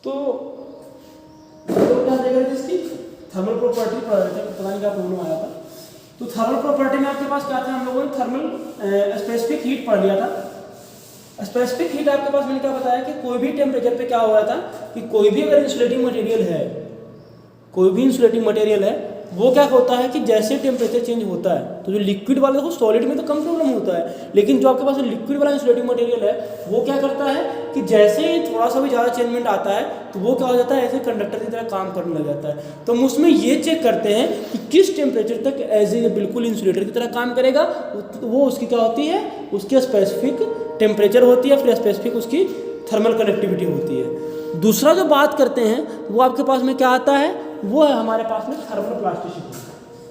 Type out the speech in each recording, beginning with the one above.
तो क्या देगा इसकी थर्मल प्रॉपर्टी पढ़ रहे थे, पता नहीं क्या प्रॉब्लम आया था। तो थर्मल प्रॉपर्टी में आपके पास क्या था, हम लोगों ने थर्मल स्पेसिफिक हीट पढ़ लिया था। स्पेसिफिक हीट आपके पास मैंने क्या बताया कि कोई भी टेम्परेचर पे क्या हो रहा था कि कोई भी अगर इंसुलेटिंग मटेरियल है, कोई भी इंसुलेटिंग मटेरियल है, वो क्या होता है कि जैसे टेम्परेचर चेंज होता है, तो जो लिक्विड वाला देखो सॉलिड में तो कम प्रॉब्लम होता है, लेकिन जो आपके पास लिक्विड वाला इंसुलेटिंग मटेरियल है वो क्या करता है कि जैसे ही थोड़ा सा भी ज़्यादा चेंजमेंट आता है तो वो क्या हो जाता है, ऐसे कंडक्टर की तरह काम करने लग जाता है। तो हम उसमें ये चेक करते हैं कि किस टेम्परेचर तक एज ए बिल्कुल इंसुलेटर की तरह काम करेगा, वो उसकी क्या होती है, उसकी स्पेसिफिक टेम्परेचर होती है, फिर स्पेसिफिक उसकी थर्मल कंडक्टिविटी होती है। दूसरा जो बात करते हैं वो आपके पास में क्या आता है, वो है हमारे पास में थर्मल प्लास्टिसिटी।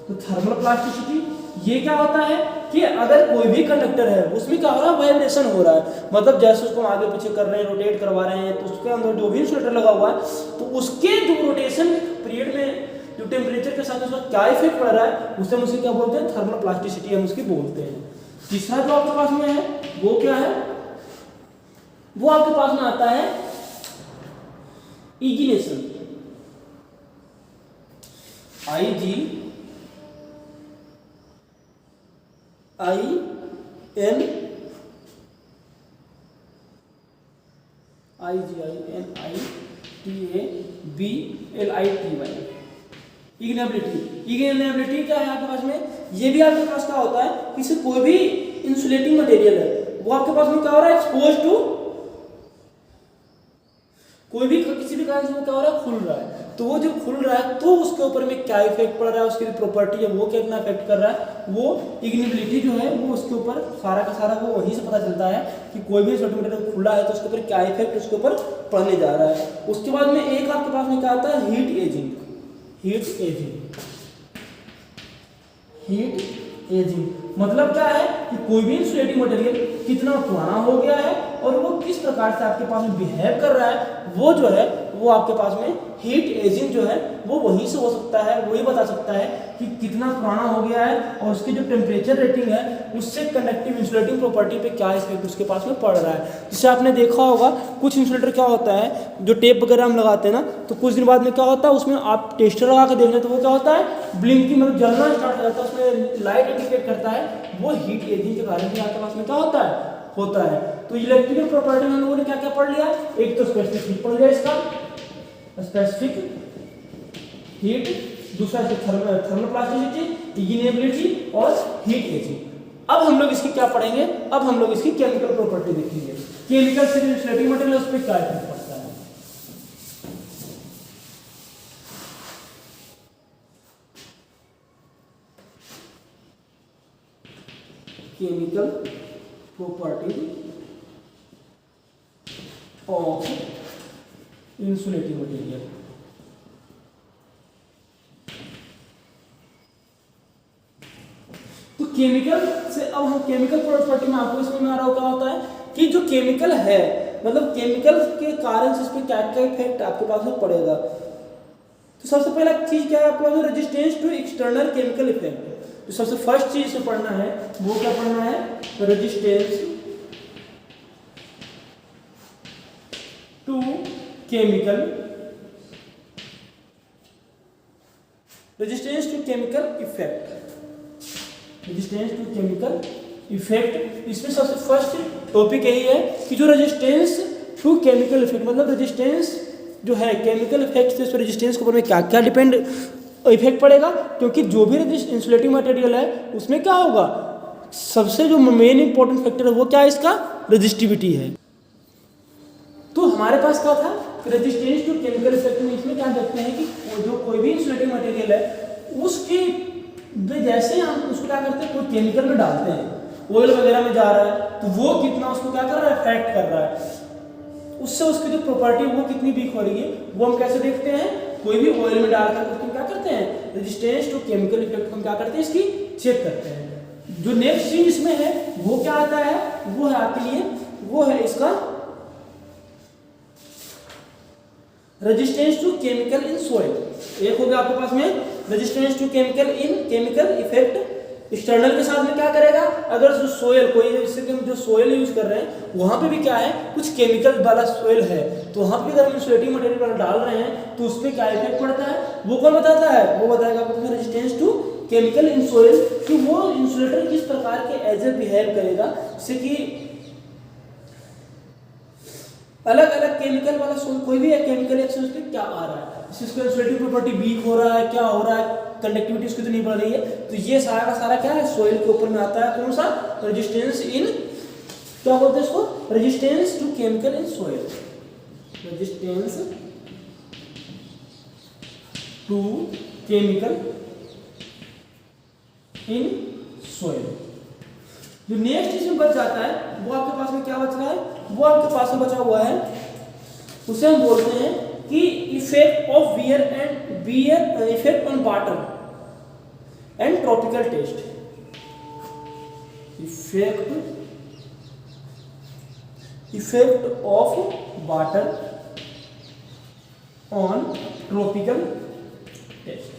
तो थर्मल प्लास्टिसिटी ये क्या होता है कि अगर कोई भी कंडक्टर है उसमें क्या हो रहा है, वाइब्रेशन हो रहा है, मतलब जैसे उसको आगे पीछे कर रहे हैं, रोटेट करवा रहे हैं, तो उसके अंदर जो भी इंसुलेटर लगा हुआ है तो उसके जो रोटेशन पीरियड में जो टेम्परेचर के साथ उसका क्या इफेक्ट पड़ रहा है उससे हम उसकी क्या बोलते हैं, थर्मल प्लास्टिसिटी हम उसकी बोलते हैं। तीसरा जो आपके पास में है वो क्या है, वो आपके पास में आता है इग्निशन, इग्निबिलिटी क्या है आपके पास में, ये भी आपके पास क्या होता है, किसी कोई भी इंसुलेटिंग मटेरियल है वो आपके पास में क्या हो रहा है, एक्सपोज टू, कोई भी किसी भी कारण से वो क्या हो रहा है, खुल रहा है, तो वो जब खुल रहा है तो उसके ऊपर में क्या इफेक्ट पड़ रहा है, उसकी प्रॉपर्टी है वो कितना इफेक्ट कर रहा है, वो इग्निबिलिटी जो है वो उसके ऊपर सारा का सारा वो वहीं से पता चलता है कि कोई भी छोटे मटेरियल खुला है तो उसके ऊपर क्या इफेक्ट उसके ऊपर पड़ने जा रहा है। उसके बाद में एक आपके पास में क्या आता है, हीट एजिंग। मतलब क्या है कि कोई भी इंसुलेटिंग मटेरियल कितना पुराना हो गया है और वो किस प्रकार से आपके पास में बिहेव कर रहा है, वो जो है वो आपके पास में हीट एजिंग जो है वो वहीं से हो सकता है, वही बता सकता है कि कितना पुराना हो गया है और उसकी जो टेम्परेचर रेटिंग है उससे कंडक्टिव इंसुलेटिंग प्रॉपर्टी पे क्या इफेक्ट उसके पास में पड़ रहा है। जिससे आपने देखा होगा कुछ इंसुलेटर क्या होता है, जो टेप वगैरह हम लगाते हैं ना, तो कुछ दिन बाद में क्या होता है उसमें आप टेस्टर लगा के देख लें तो वो क्या होता है, ब्लिंकिंग मतलब जलना स्टार्ट हो जाता है, उसमें लाइट इंडिकेट करता है, वो हीट एजिंग के कारण भी आपके पास में क्या होता है। तो इलेक्ट्रिकल प्रॉपर्टी में हम लोगों ने क्या क्या पढ़ लिया, एक तो स्पेसिफिक हीट पढ़ लिया, इसका स्पेसिफिक हीट, दूसरा थर्मल प्लास्टिसिटी, इग्निबिलिटी और हीट एजिंग। अब हम लोग इसकी क्या पढ़ेंगे, अब हम लोग इसकी केमिकल प्रॉपर्टी देखेंगे, केमिकल से इंसुलेटिंग मटेरियल उस पर क्या इफेक्ट पड़ता है। Chemical property of insulating material. तो केमिकल से अब हम केमिकल प्रॉपर्टी में आपको इसमें आ रहा हो क्या होता है कि जो केमिकल है, मतलब केमिकल के कारण से इस पर क्या क्या इफेक्ट आपके पास में पड़ेगा। तो सबसे पहला चीज क्या है आपके पास, resistance to external chemical effect. तो सबसे फर्स्ट चीज से पढ़ना है वो क्या पढ़ना है, resistance to chemical, resistance to chemical effect, resistance to chemical effect. इसमें सबसे फर्स्ट टॉपिक यही है कि जो रेजिस्टेंस टू केमिकल इफेक्ट, मतलब रेजिस्टेंस जो है केमिकल इफेक्ट से, रेजिस्टेंस के ऊपर में क्या क्या डिपेंड इफेक्ट पड़ेगा, क्योंकि जो भी इंसुलेटिंग मटेरियल है उसमें क्या होगा, सबसे जो मेन इंपॉर्टेंट फैक्टर है वो क्या है, इसका रेजिस्टिविटी है। तो हमारे पास क्या था, रेजिस्टेंस टू केमिकल इफेक्ट में इसमें क्या देखते हैं कि जो कोई भी इंसुलेटिंग मटेरियल है उसकी जैसे हम उसको क्या करते हैं, कोई केमिकल में डालते हैं, ऑयल वगैरह में जा रहा है तो वो कितना उसको क्या कर रहा है, इफेक्ट कर रहा है, उससे उसकी जो प्रॉपर्टी वो कितनी वीक हो रही है वो हम कैसे देखते हैं, कोई भी ऑयल में डालकर उसको क्या करते हैं, रेजिस्टेंस टू केमिकल इफेक्ट हम क्या करते हैं, इसकी चेक करते हैं। जो नेक्स्ट चीज इसमें है वो क्या आता है, वो है आपके लिए वो है इसका resistance to chemical in soil. एक हो गया आपके पास में resistance to chemical in chemical effect, external के साथ में क्या करेगा, अगर जो सोयल कोई जैसे कि हम जो सोयल यूज कर रहे हैं वहाँ पे भी क्या है, कुछ केमिकल वाला सोयल है, तो वहाँ पे अगर हम इंसुलेटिंग मटेरियल डाल रहे हैं तो उस पर क्या इफेक्ट पड़ता है, वो कौन बताता है, वो बताएगा आपको resistance to chemical in soil, कि वो इंसुलेटर किस प्रकार के एज ए बिहेव करेगा, जैसे कि अलग अलग केमिकल वाला सोल, कोई भी एक केमिकल एक्शन उस पर क्या आ रहा है, इसका इंसुलेटिंग प्रॉपर्टी वीक हो रहा है, क्या हो रहा है, कंडक्टिविटी उसकी तो नहीं बढ़ रही है, तो ये सारा का सारा क्या है, सोइल के ऊपर में आता है, कौन सा, रेजिस्टेंस इन, क्या बोलते हैं इसको, resistance to chemical in soil, resistance to chemical in soil. जो नेक्स्ट इसमें बच जाता है वो आपके पास में क्या बच रहा है, वो आपके पास में बचा हुआ है, उसे हम बोलते हैं कि effect of wear effect on water and tropical test, effect of water on tropical test.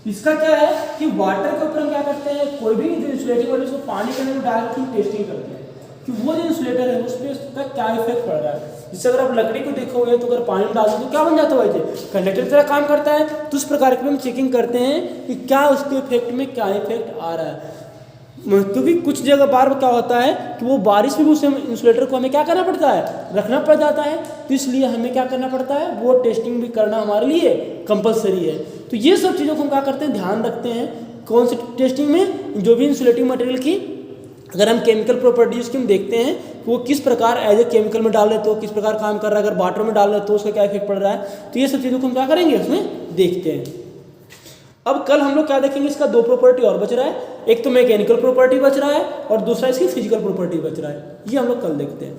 इसका क्या है कि वाटर के ऊपर हम क्या करते हैं, कोई भी जो इंसुलेटिंग वाले उसको पानी के अंदर डाल के टेस्टिंग करते हैं कि वो जो इंसुलेटर है उस पर उसका क्या इफेक्ट पड़ रहा है। जिससे अगर आप लकड़ी को देखोगे तो अगर पानी में डाल दो तो क्या बन जाता है, वैसे कंडक्टर की तरह काम करता है, तो उस प्रकार की हम चेकिंग करते हैं कि क्या उसके इफेक्ट में क्या इफेक्ट आ रहा है, क्योंकि कुछ जगह बार क्या होता है कि वो बारिश में भी उस इंसुलेटर को हमें क्या करना पड़ता है, रखना पड़ जाता है, तो इसलिए हमें क्या करना पड़ता है, वो टेस्टिंग भी करना हमारे लिए कंपलसरी है। तो ये सब चीज़ों को हम क्या करते हैं, ध्यान रखते हैं कौन सी टेस्टिंग में, जो भी इंसुलेटिंग मटेरियल की अगर हम केमिकल प्रॉपर्टीज की हम देखते हैं कि वो किस प्रकार एज ए केमिकल में डाल रहे तो किस प्रकार काम कर रहा है, अगर वाटर में डाल रहे तो उसका क्या इफेक्ट पड़ रहा है, तो ये सब चीज़ों को हम क्या करेंगे उसमें देखते हैं। अब कल हम लोग क्या देखेंगे, इसका दो प्रॉपर्टी और बच रहा है, एक तो मैकेनिकल प्रॉपर्टी बच रहा है और दूसरा इसकी फिजिकल प्रॉपर्टी बच रहा है, ये हम लोग कल देखते हैं।